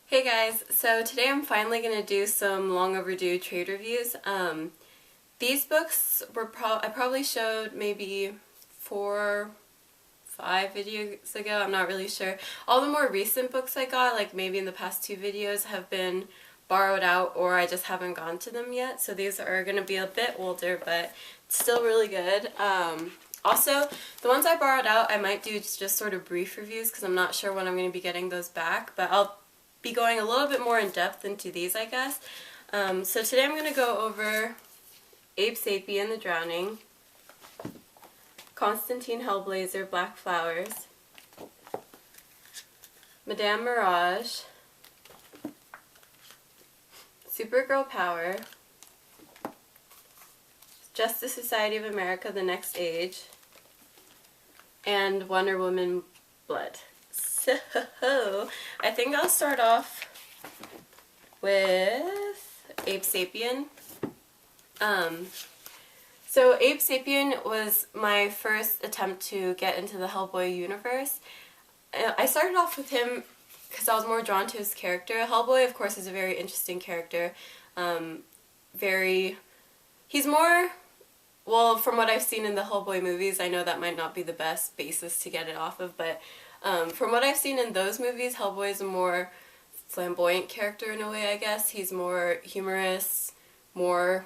Hey guys, so today I'm finally going to do some long overdue trade reviews. These books were I probably showed maybe 4-5 videos ago, I'm not really sure. All the more recent books I got, like maybe in the past 2 videos, have been borrowed out or I just haven't gone to them yet. So these are going to be a bit older, but still really good. Also, the ones I borrowed out, I might do just sort of brief reviews because I'm not sure when I'm going to be getting those back, but I'll be going a little bit more in depth into these, I guess. So today I'm going to go over Abe Sapien, The Drowning, Constantine Hellblazer, Black Flowers, Madame Mirage, Supergirl Power, Justice Society of America, The Next Age, and Wonder Woman Blood. So, I think I'll start off with Abe Sapien. So Abe Sapien was my first attempt to get into the Hellboy universe. I started off with him because I was more drawn to his character. Hellboy, of course, is a very interesting character. He's more, well, from what I've seen in the Hellboy movies, I know that might not be the best basis to get it off of, but from what I've seen in those movies, Hellboy is a more flamboyant character in a way, I guess. He's more humorous, more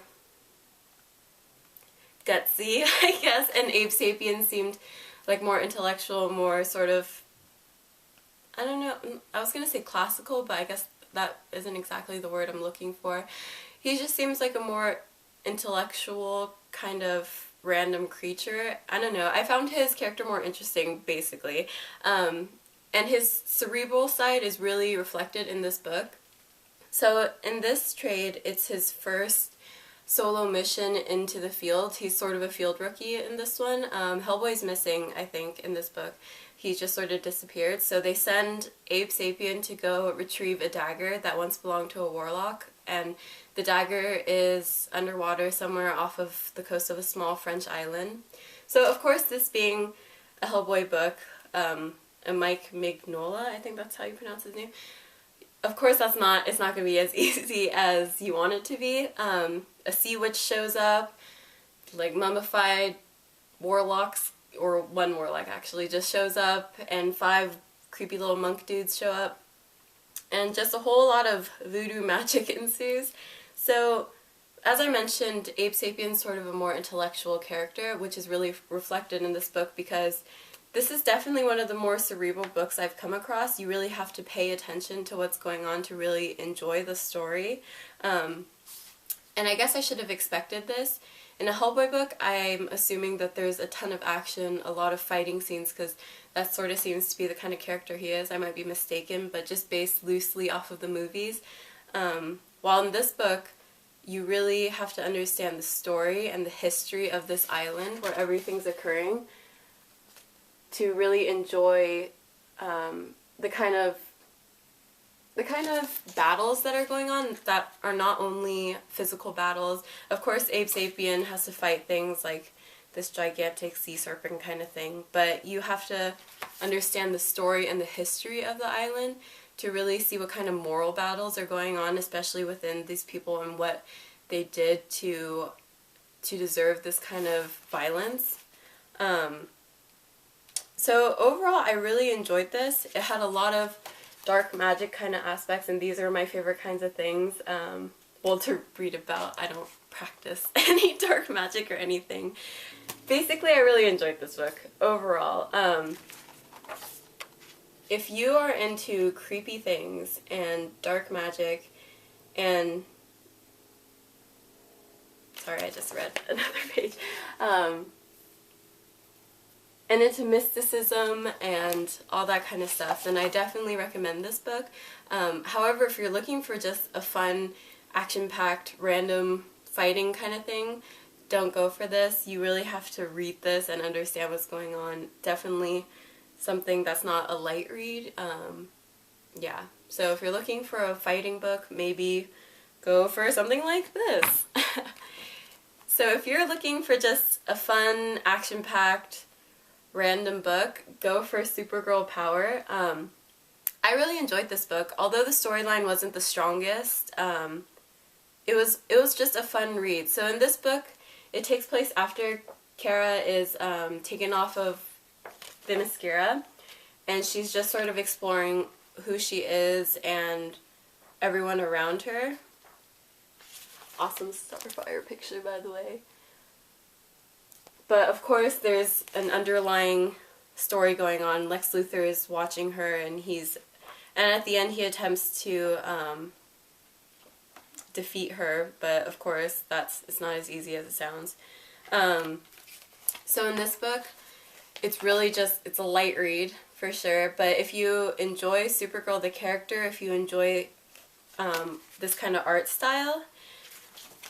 gutsy, I guess, and Abe Sapien seemed like more intellectual, more sort of, I don't know, I was going to say classical, but I guess that isn't exactly the word I'm looking for. He just seems like a more intellectual kind of random creature. I don't know. I found his character more interesting, basically. And his cerebral side is really reflected in this book. So in this trade, it's his first solo mission into the field. He's sort of a field rookie in this one. Hellboy's missing, I think, in this book. He just sort of disappeared. So they send Abe Sapien to go retrieve a dagger that once belonged to a warlock, and the dagger is underwater somewhere off of the coast of a small French island. So of course, this being a Hellboy book, a Mike Mignola, I think that's how you pronounce his name. Of course, it's not going to be as easy as you want it to be. A sea witch shows up, like mummified warlocks, or one warlock actually just shows up, and 5 creepy little monk dudes show up, and just a whole lot of voodoo magic ensues. So, as I mentioned, Abe Sapien's sort of a more intellectual character, which is really reflected in this book because this is definitely one of the more cerebral books I've come across. You really have to pay attention to what's going on to really enjoy the story. And I guess I should have expected this. In a Hellboy book, I'm assuming that there's a ton of action, a lot of fighting scenes, because that sort of seems to be the kind of character he is. I might be mistaken, but just based loosely off of the movies. While in this book, you really have to understand the story and the history of this island where everything's occurring to really enjoy the kind of battles that are going on that are not only physical battles. Of course, Abe Sapien has to fight things like this gigantic sea serpent kind of thing, but you have to understand the story and the history of the island to really see what kind of moral battles are going on, especially within these people and what they did to deserve this kind of violence. So overall, I really enjoyed this. It had a lot of dark magic kind of aspects, and these are my favorite kinds of things. Well, to read about. I don't practice any dark magic or anything. Basically, I really enjoyed this book overall. If you are into creepy things and dark magic and... Sorry, I just read another page. And into mysticism and all that kind of stuff, then I definitely recommend this book. However, if you're looking for just a fun, action-packed, random fighting kind of thing, don't go for this. You really have to read this and understand what's going on. Definitely something that's not a light read. Yeah, so if you're looking for a fighting book, maybe go for something like this. So if you're looking for just a fun, action-packed, random book, go for Supergirl Power. I really enjoyed this book. Although the storyline wasn't the strongest, it was just a fun read. So in this book, it takes place after Kara is taken off of Themyscira, and she's just sort of exploring who she is and everyone around her. Awesome Starfire picture, by the way. But of course, there's an underlying story going on. Lex Luthor is watching her, and at the end he attempts to defeat her, but of course it's not as easy as it sounds. So in this book, it's a light read for sure, but if you enjoy Supergirl the character, if you enjoy this kind of art style,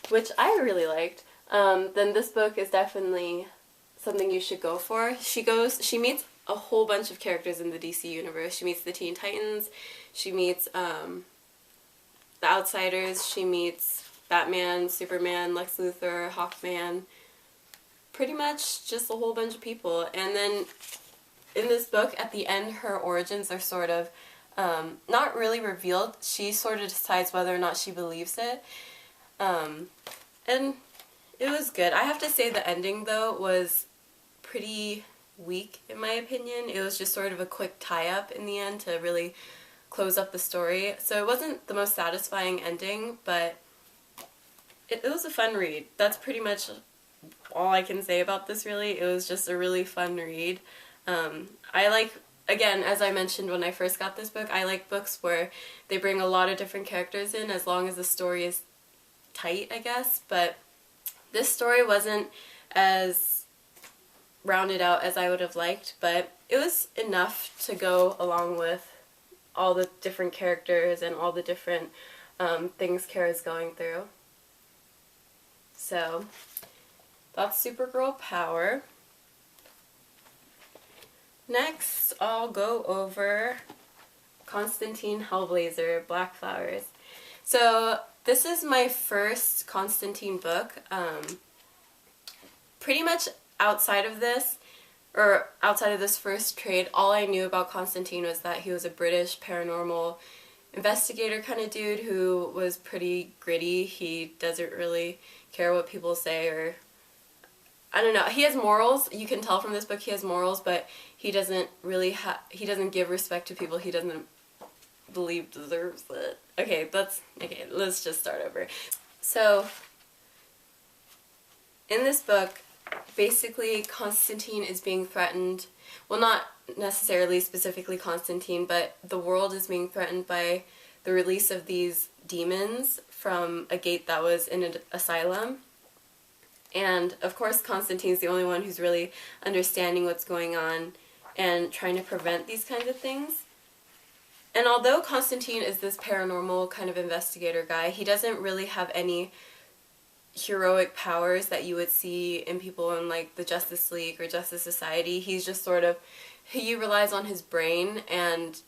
which I really liked, then this book is definitely something you should go for. She meets a whole bunch of characters in the DC universe. She meets the Teen Titans, she meets the Outsiders, she meets Batman, Superman, Lex Luthor, Hawkman, pretty much just a whole bunch of people. And then in this book, at the end, her origins are sort of not really revealed. She sort of decides whether or not she believes it. And it was good. I have to say the ending, though, was pretty weak, in my opinion. It was just sort of a quick tie-up in the end to really close up the story. So it wasn't the most satisfying ending, but it was a fun read. That's pretty much all I can say about this, really. It was just a really fun read. I like, again, as I mentioned when I first got this book, I like books where they bring a lot of different characters in as long as the story is tight, I guess. But this story wasn't as rounded out as I would have liked, but it was enough to go along with all the different characters and all the different things Kara's going through. So that's Supergirl Power. Next, I'll go over Constantine Hellblazer, Black Flowers. So this is my first Constantine book. Pretty much outside of this first trade, all I knew about Constantine was that he was a British paranormal investigator kind of dude who was pretty gritty. He doesn't really care what people say, or I don't know. He has morals. You can tell from this book he has morals, but he doesn't really he doesn't give respect to people he doesn't believe deserves it. Okay, let's just start over. So in this book, basically Constantine is being threatened. Well, not necessarily specifically Constantine, but the world is being threatened by the release of these demons from a gate that was in an asylum. And of course Constantine's the only one who's really understanding what's going on and trying to prevent these kinds of things. And although Constantine is this paranormal kind of investigator guy, he doesn't really have any heroic powers that you would see in people in like the Justice League or Justice Society. He's just sort of, he relies on his brain and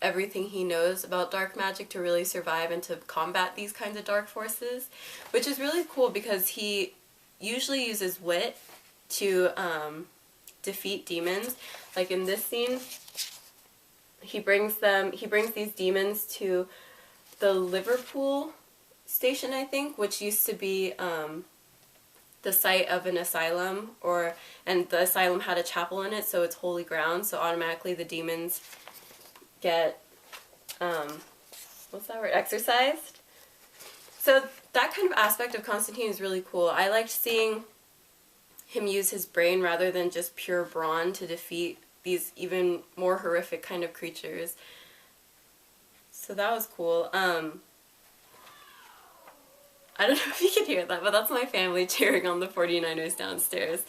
everything he knows about dark magic to really survive and to combat these kinds of dark forces, which is really cool because he usually uses wit to defeat demons. Like in this scene, he brings these demons to the Liverpool station, I think, which used to be the site of an asylum, and the asylum had a chapel in it, so it's holy ground, so automatically the demons get what's that word? Exorcised. So that kind of aspect of Constantine is really cool. I liked seeing him use his brain rather than just pure brawn to defeat these even more horrific kind of creatures. So that was cool. I don't know if you can hear that, but that's my family cheering on the 49ers downstairs.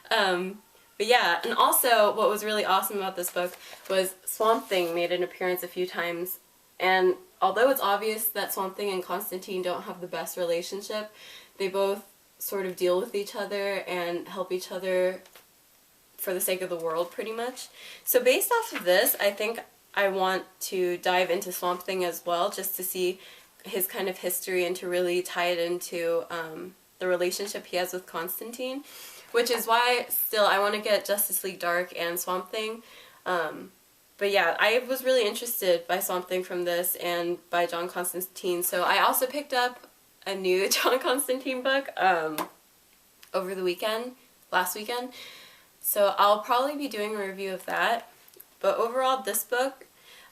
But yeah, and also what was really awesome about this book was Swamp Thing made an appearance a few times, and although it's obvious that Swamp Thing and Constantine don't have the best relationship, they both sort of deal with each other and help each other for the sake of the world, pretty much. So based off of this, I think I want to dive into Swamp Thing as well, just to see his kind of history and to really tie it into the relationship he has with Constantine, which is why still I want to get Justice League Dark and Swamp Thing But yeah, I was really interested by Swamp Thing from this and by John Constantine, so I also picked up a new John Constantine book over the weekend, last weekend. So I'll probably be doing a review of that. But overall, this book,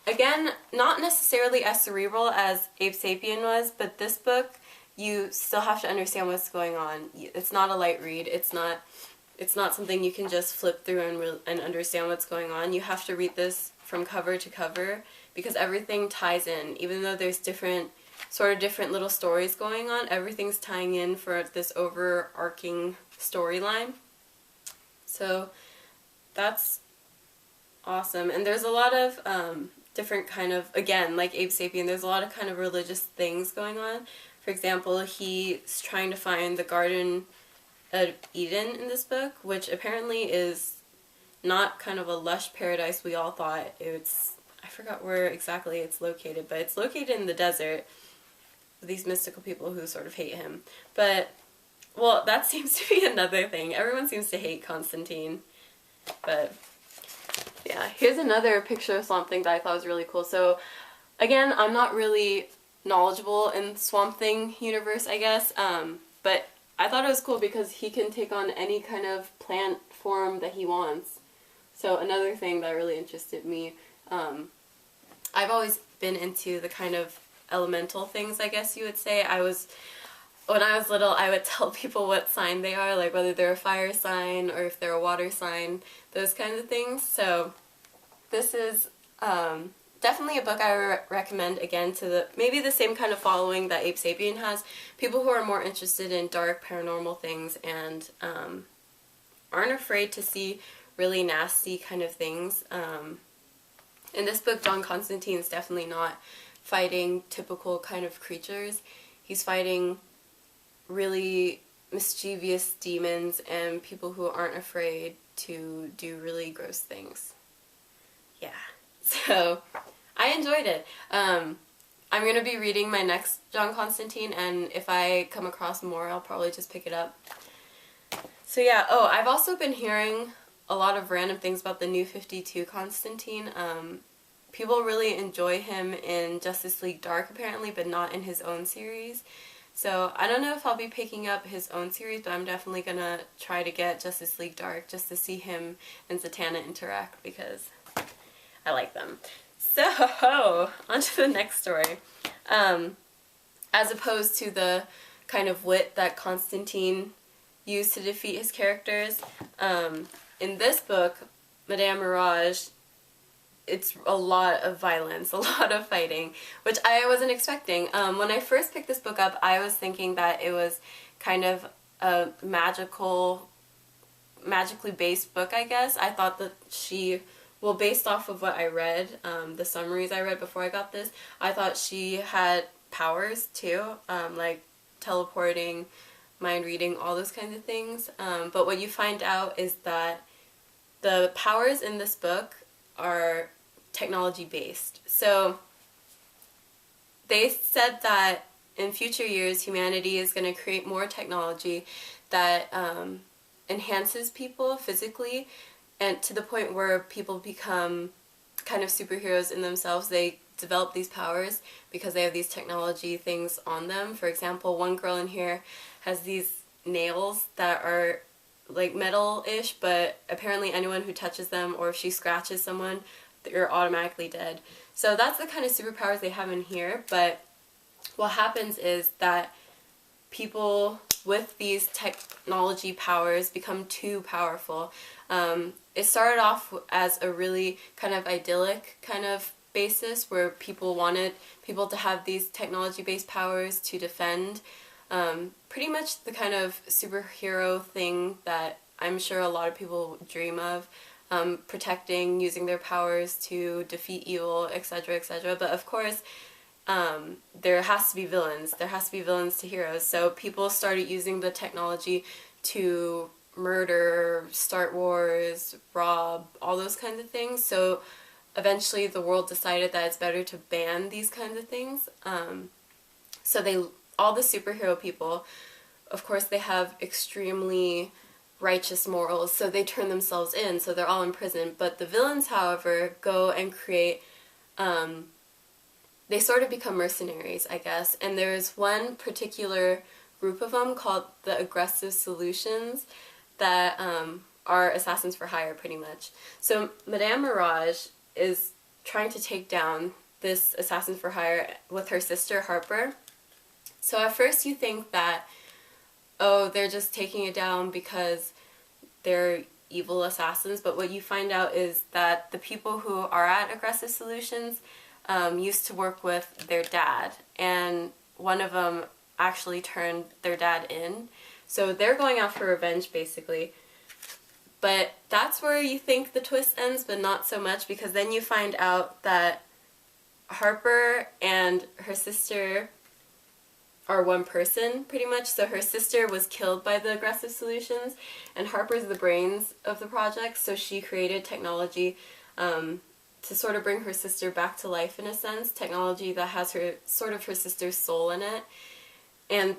again, not necessarily as cerebral as Abe Sapien was, but this book, you still have to understand what's going on. It's not a light read. It's not something you can just flip through and understand what's going on. You have to read this from cover to cover because everything ties in. Even though there's different little stories going on, everything's tying in for this overarching storyline. So that's awesome. And there's a lot of different kind of, again, like Abe Sapien, there's a lot of kind of religious things going on. For example, he's trying to find the Garden of Eden in this book, which apparently is not kind of a lush paradise we all thought. I forgot where exactly it's located, but it's located in the desert. These mystical people who sort of hate him. But, well, that seems to be another thing. Everyone seems to hate Constantine. But, yeah. Here's another picture of Swamp Thing that I thought was really cool. So, again, I'm not really knowledgeable in Swamp Thing universe, I guess. But I thought it was cool because he can take on any kind of plant form that he wants. So another thing that really interested me, I've always been into the kind of elemental things, I guess you would say. When I was little, I would tell people what sign they are, like whether they're a fire sign or if they're a water sign, those kinds of things. So this is definitely a book I recommend, again, to maybe the same kind of following that Abe Sapien has. People who are more interested in dark paranormal things and aren't afraid to see really nasty kind of things. In this book, John Constantine is definitely not fighting typical kind of creatures. He's fighting really mischievous demons and people who aren't afraid to do really gross things. Yeah, so I enjoyed it. I'm going to be reading my next John Constantine, and if I come across more, I'll probably just pick it up. So yeah, I've also been hearing a lot of random things about the New 52 Constantine. People really enjoy him in Justice League Dark, apparently, but not in his own series. So I don't know if I'll be picking up his own series, but I'm definitely going to try to get Justice League Dark just to see him and Zatanna interact because I like them. So, on to the next story. As opposed to the kind of wit that Constantine used to defeat his characters, in this book, Madame Mirage, it's a lot of violence, a lot of fighting, which I wasn't expecting. When I first picked this book up, I was thinking that it was kind of a magically based book, I guess. I thought that well, based off of what I read, the summaries I read before I got this, I thought she had powers too, like teleporting, mind reading, all those kinds of things. But what you find out is that the powers in this book are technology based. So they said that in future years humanity is going to create more technology that enhances people physically, and to the point where people become kind of superheroes in themselves. They develop these powers because they have these technology things on them. For example, one girl in here has these nails that are like metal-ish, but apparently anyone who touches them or if she scratches someone, they're automatically dead. So that's the kind of superpowers they have in here, but what happens is that people with these technology powers become too powerful. It started off as a really kind of idyllic kind of basis where people wanted people to have these technology-based powers to defend. Pretty much the kind of superhero thing that I'm sure a lot of people dream of, protecting, using their powers to defeat evil, etc., etc. But of course, there has to be villains. There has to be villains to heroes. So people started using the technology to murder, start wars, rob, all those kinds of things. So eventually the world decided that it's better to ban these kinds of things. So all the superhero people, of course, they have extremely righteous morals, so they turn themselves in, so they're all in prison. But the villains, however, go and create, they sort of become mercenaries, I guess. And there's one particular group of them called the Aggressive Solutions that are assassins for hire, pretty much. So Madame Mirage is trying to take down this assassin for hire with her sister Harper. So at first you think that, oh, they're just taking it down because they're evil assassins, but what you find out is that the people who are at Aggressive Solutions used to work with their dad, and one of them actually turned their dad in. So they're going out for revenge, basically. But that's where you think the twist ends, but not so much, because then you find out that Harper and her sister are one person, pretty much. So her sister was killed by the Aggressive Solutions, and Harper's the brains of the project, so she created technology to sort of bring her sister back to life, in a sense. Technology that has her, sort of her sister's soul in it. And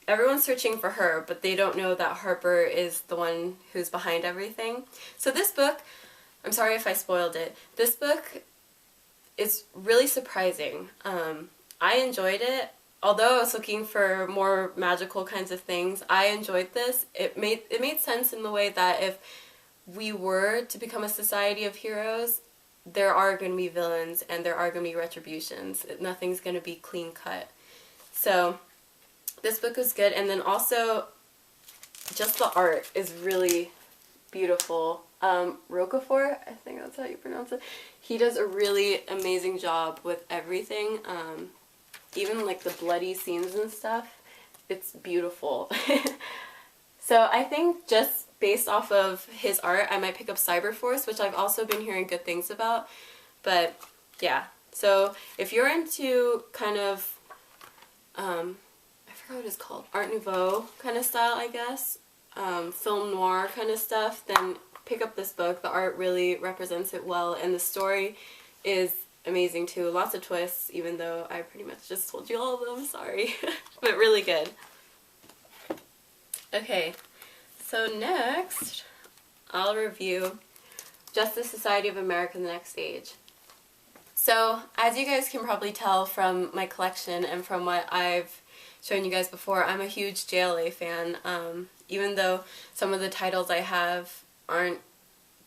everyone's searching for her, but they don't know that Harper is the one who's behind everything. So this book, I'm sorry if I spoiled it, this book is really surprising. I enjoyed it. Although I was looking for more magical kinds of things, I enjoyed this. It made sense in the way that if we were to become a society of heroes, there are going to be villains and there are going to be retributions. Nothing's going to be clean cut. So this book was good, and then also just the art is really beautiful. Roquefort, I think that's how you pronounce it. He does a really amazing job with everything. Even like the bloody scenes and stuff, it's beautiful. So I think just based off of his art, I might pick up Cyberforce, which I've also been hearing good things about. But yeah, so if you're into kind of, I forgot what it's called, Art Nouveau kind of style, I guess, film noir kind of stuff, then pick up this book. The art really represents it well, and the story is amazing too. Lots of twists, even though I pretty much just told you all of them, sorry. But really good. Okay, so next I'll review Justice Society of America: The Next Age. So as you guys can probably tell from my collection and from what I've shown you guys before, I'm a huge JLA fan. Even though some of the titles I have aren't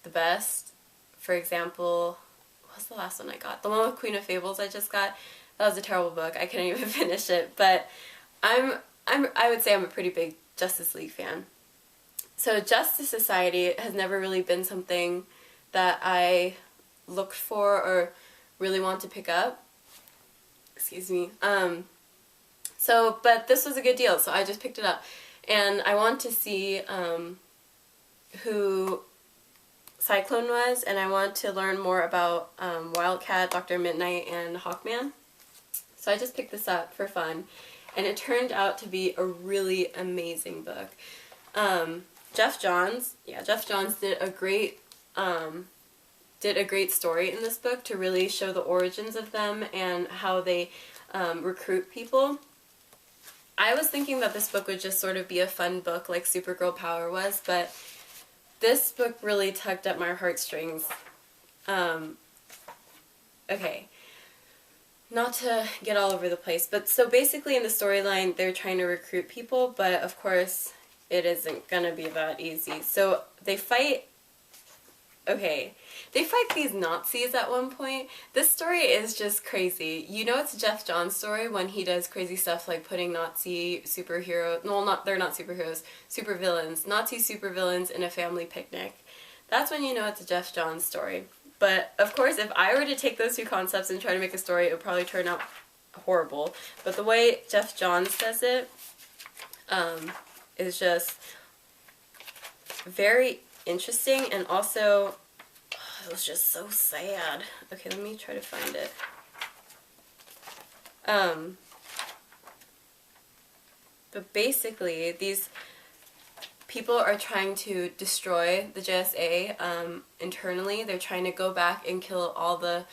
the best. For example, what's the last one I got? The one with Queen of Fables I just got. That was a terrible book. I couldn't even finish it. But I would say I'm a pretty big Justice League fan. So Justice Society has never really been something that I looked for or really want to pick up. Excuse me. But this was a good deal, so I just picked it up. And I want to see who Cyclone was, and I want to learn more about Wildcat, Dr. Midnight, and Hawkman. So I just picked this up for fun, and it turned out to be a really amazing book. Jeff Johns did a great story in this book to really show the origins of them and how they recruit people. I was thinking that this book would just sort of be a fun book like Supergirl Power was, but this book really tugged at my heartstrings. Okay, not to get all over the place, but so basically in the storyline they're trying to recruit people, but of course it isn't gonna be that easy. So they fight these Nazis at one point. This story is just crazy. You know it's a Jeff Johns story when he does crazy stuff like putting Nazi superheroes, well, they're not superheroes, supervillains, Nazi supervillains in a family picnic. That's when you know it's a Jeff Johns story. But of course, if I were to take those two concepts and try to make a story, it would probably turn out horrible. But the way Jeff Johns does it is just very interesting, and also it was just so sad. Okay, let me try to find it. But basically, these people are trying to destroy the JSA internally. They're trying to go back and kill all the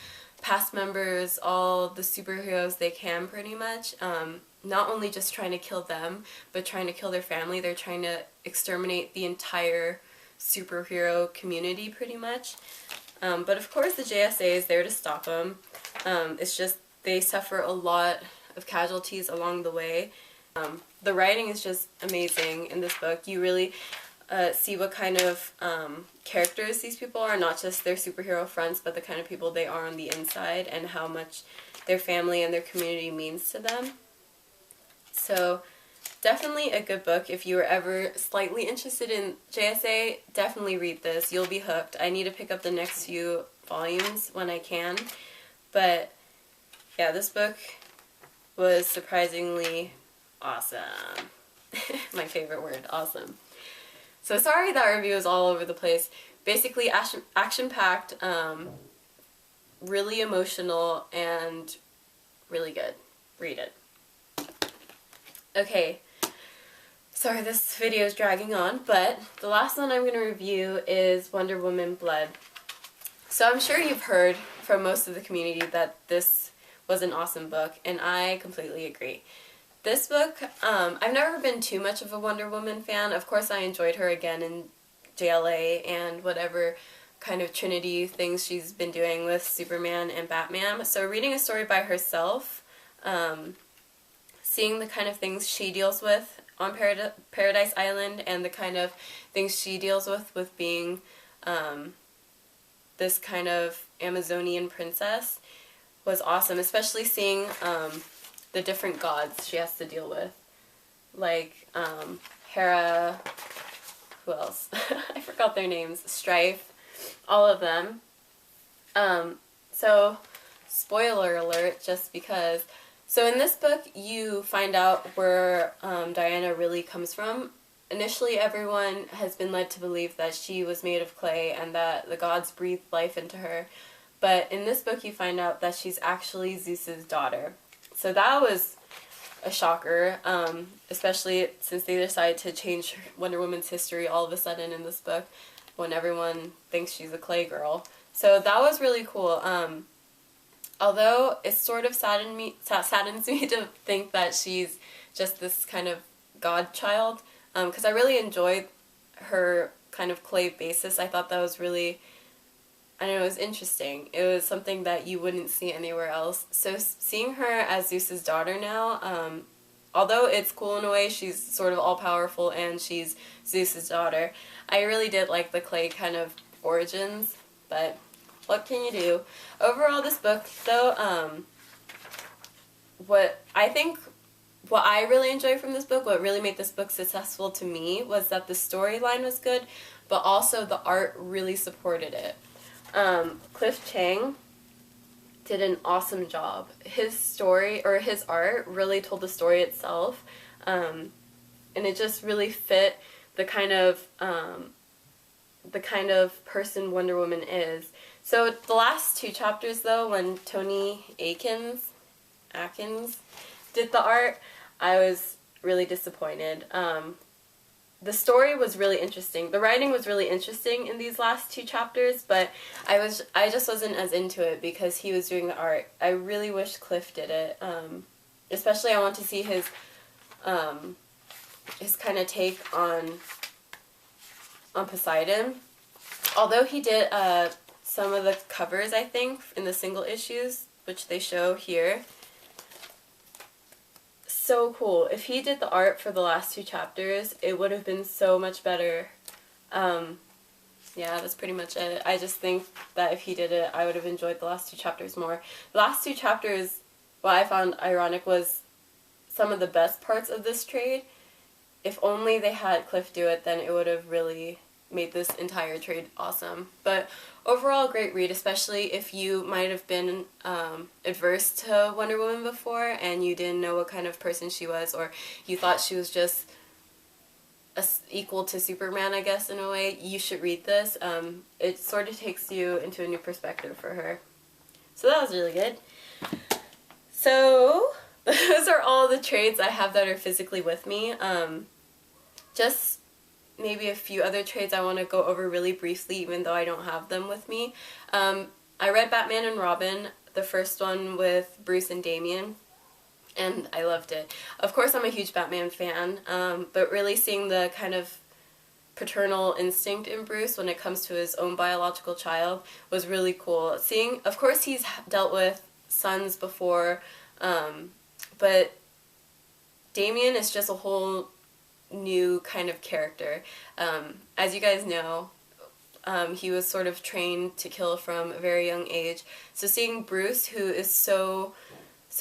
past members, all the superheroes they can pretty much. Not only just trying to kill them, but trying to kill their family. They're trying to exterminate the entire superhero community pretty much. But of course the JSA is there to stop them. It's just they suffer a lot of casualties along the way. The writing is just amazing in this book. You really see what kind of characters these people are, not just their superhero fronts, but the kind of people they are on the inside and how much their family and their community means to them. So definitely a good book. If you were ever slightly interested in JSA, definitely read this. You'll be hooked. I need to pick up the next few volumes when I can. But yeah, this book was surprisingly awesome. My favorite word, awesome. So sorry that review is all over the place. Basically action-packed, really emotional, and really good. Read it. Okay, sorry this video is dragging on, but the last one I'm going to review is Wonder Woman Blood. So I'm sure you've heard from most of the community that this was an awesome book, and I completely agree. This book, I've never been too much of a Wonder Woman fan. Of course I enjoyed her again in JLA and whatever kind of Trinity things she's been doing with Superman and Batman. So reading a story by herself, seeing the kind of things she deals with on Paradise Island and the kind of things she deals with being this kind of Amazonian princess was awesome, especially seeing the different gods she has to deal with. Like Hera, who else? I forgot their names. Strife, all of them. So, spoiler alert, just because. So in this book, you find out where Diana really comes from. Initially, everyone has been led to believe that she was made of clay and that the gods breathed life into her. But in this book, you find out that she's actually Zeus's daughter. So that was a shocker, especially since they decided to change Wonder Woman's history all of a sudden in this book when everyone thinks she's a clay girl. So that was really cool. Although it sort of saddens me to think that she's just this kind of godchild, because I really enjoyed her kind of clay basis. I thought that was really, I don't know, it was interesting. It was something that you wouldn't see anywhere else. So seeing her as Zeus's daughter now, although it's cool in a way, she's sort of all-powerful and she's Zeus's daughter, I really did like the clay kind of origins, but what can you do? Overall, this book, though, what I really enjoyed from this book, what really made this book successful to me, was that the storyline was good, but also the art really supported it. Cliff Chiang did an awesome job. His story, or his art, really told the story itself, and it just really fit the kind of person Wonder Woman is. So the last two chapters, though, when Tony Atkins did the art, I was really disappointed. The story was really interesting. The writing was really interesting in these last two chapters, but I just wasn't as into it because he was doing the art. I really wish Cliff did it. Especially I want to see his kind of take on Poseidon. Although he did some of the covers, I think, in the single issues, which they show here. So cool. If he did the art for the last two chapters, it would have been so much better. Yeah, that's pretty much it. I just think that if he did it, I would have enjoyed the last two chapters more. The last two chapters, what I found ironic was some of the best parts of this trade. If only they had Cliff do it, then it would have really made this entire trade awesome. But overall, great read, especially if you might have been adverse to Wonder Woman before and you didn't know what kind of person she was, or you thought she was just equal to Superman, I guess, in a way. You should read this. It sort of takes you into a new perspective for her. So that was really good. So those are all the trades I have that are physically with me. Just maybe a few other trades I want to go over really briefly, even though I don't have them with me. I read Batman and Robin. the first one with Bruce and Damian, and I loved it. Of course, I'm a huge Batman fan, but really seeing the kind of paternal instinct in Bruce when it comes to his own biological child was really cool. Seeing, of course, he's dealt with sons before, but Damian is just a whole new kind of character. As you guys know, he was sort of trained to kill from a very young age. So seeing Bruce, who is so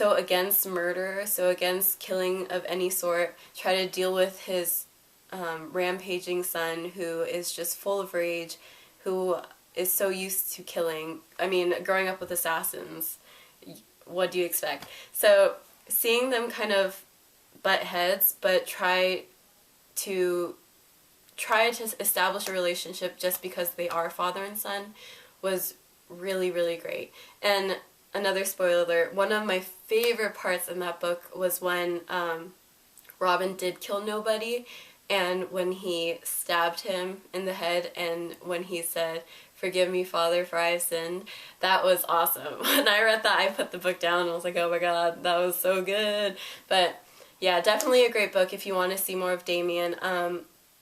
against murder, so against killing of any sort, try to deal with his rampaging son who is just full of rage, who is so used to killing. I mean, growing up with assassins, what do you expect? So seeing them kind of butt heads, but try to establish a relationship just because they are father and son was really, really great. And another spoiler alert, one of my favorite parts in that book was when Robin did kill nobody, and when he stabbed him in the head, and when he said, "Forgive me, Father, for I have sinned." That was awesome. When I read that, I put the book down and I was like, oh my god, that was so good. But yeah, definitely a great book if you want to see more of Damian.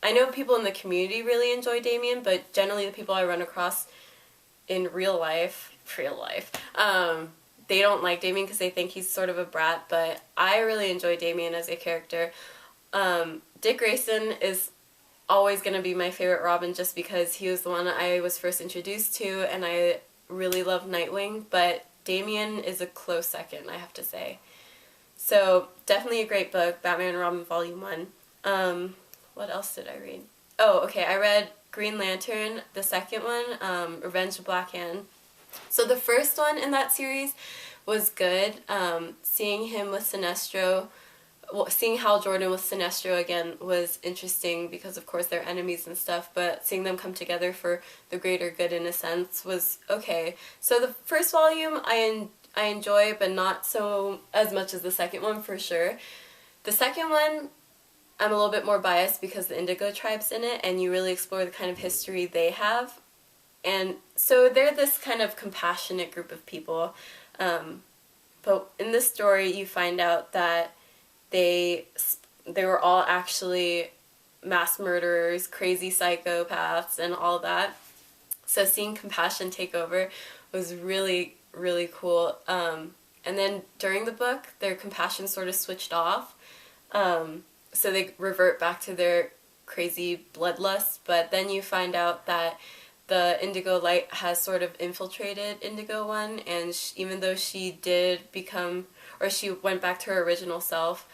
I know people in the community really enjoy Damian, but generally the people I run across in real life, they don't like Damian because they think he's sort of a brat, but I really enjoy Damian as a character. Dick Grayson is always going to be my favorite Robin just because he was the one I was first introduced to, and I really love Nightwing, but Damian is a close second, I have to say. So definitely a great book, Batman and Robin Volume 1. What else did I read? Oh, okay, I read Green Lantern, the second one, Revenge of Black Hand. So the first one in that series was good. Seeing him with Sinestro, well, seeing Hal Jordan with Sinestro again was interesting because of course they're enemies and stuff, but seeing them come together for the greater good in a sense was okay. So the first volume I enjoy, but not so as much as the second one for sure. The second one, I'm a little bit more biased because the Indigo Tribe's in it, and you really explore the kind of history they have. And so they're this kind of compassionate group of people. But in this story, you find out that they were all actually mass murderers, crazy psychopaths, and all that. So seeing compassion take over was really, really cool. And then during the book, their compassion sort of switched off. So they revert back to their crazy bloodlust, but then you find out that the Indigo Light has sort of infiltrated Indigo One, and even though she did become, or she went back to her original self,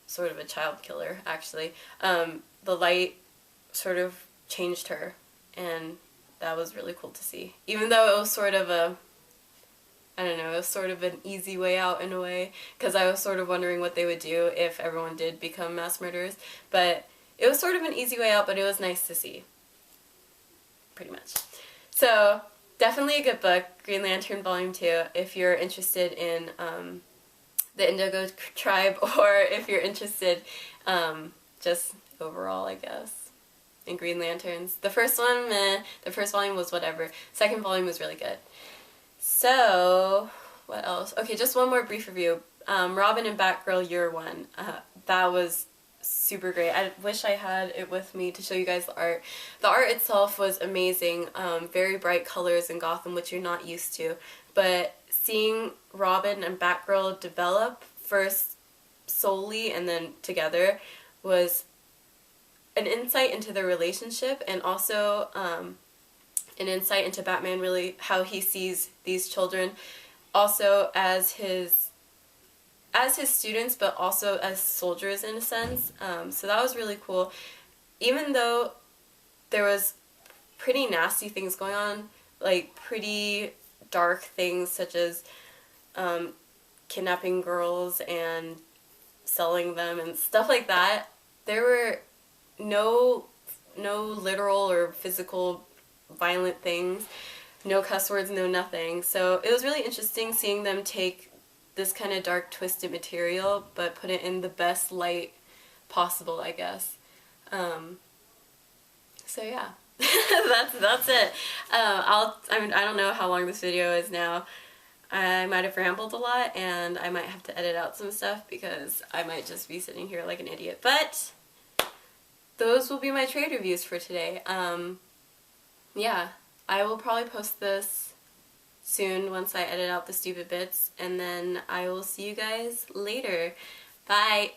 sort of a child killer actually, the Light sort of changed her, and that was really cool to see. Even though it was sort of a, I don't know, it was sort of an easy way out in a way, because I was sort of wondering what they would do if everyone did become mass murderers, but it was sort of an easy way out, but it was nice to see, pretty much. So, definitely a good book, Green Lantern Volume 2, if you're interested in the Indigo Tribe, or if you're interested just overall, I guess, in Green Lanterns. The first one, meh, the first volume was whatever, second volume was really good. So, what else? Okay, just one more brief review. Robin and Batgirl Year One. That was super great. I wish I had it with me to show you guys the art. The art itself was amazing. Very bright colors in Gotham, which you're not used to. But seeing Robin and Batgirl develop, first solely and then together, was an insight into their relationship, and also an insight into Batman, really how he sees these children also as his students, but also as soldiers in a sense. So that was really cool. Even though there was pretty nasty things going on, like pretty dark things such as kidnapping girls and selling them and stuff like that, there were no literal or physical violent things, no cuss words, no nothing. So it was really interesting seeing them take this kind of dark twisted material but put it in the best light possible, I guess. So yeah, that's it. I don't know how long this video is now. I might have rambled a lot, and I might have to edit out some stuff because I might just be sitting here like an idiot. But those will be my trade reviews for today. Yeah, I will probably post this soon once I edit out the stupid bits, and then I will see you guys later. Bye!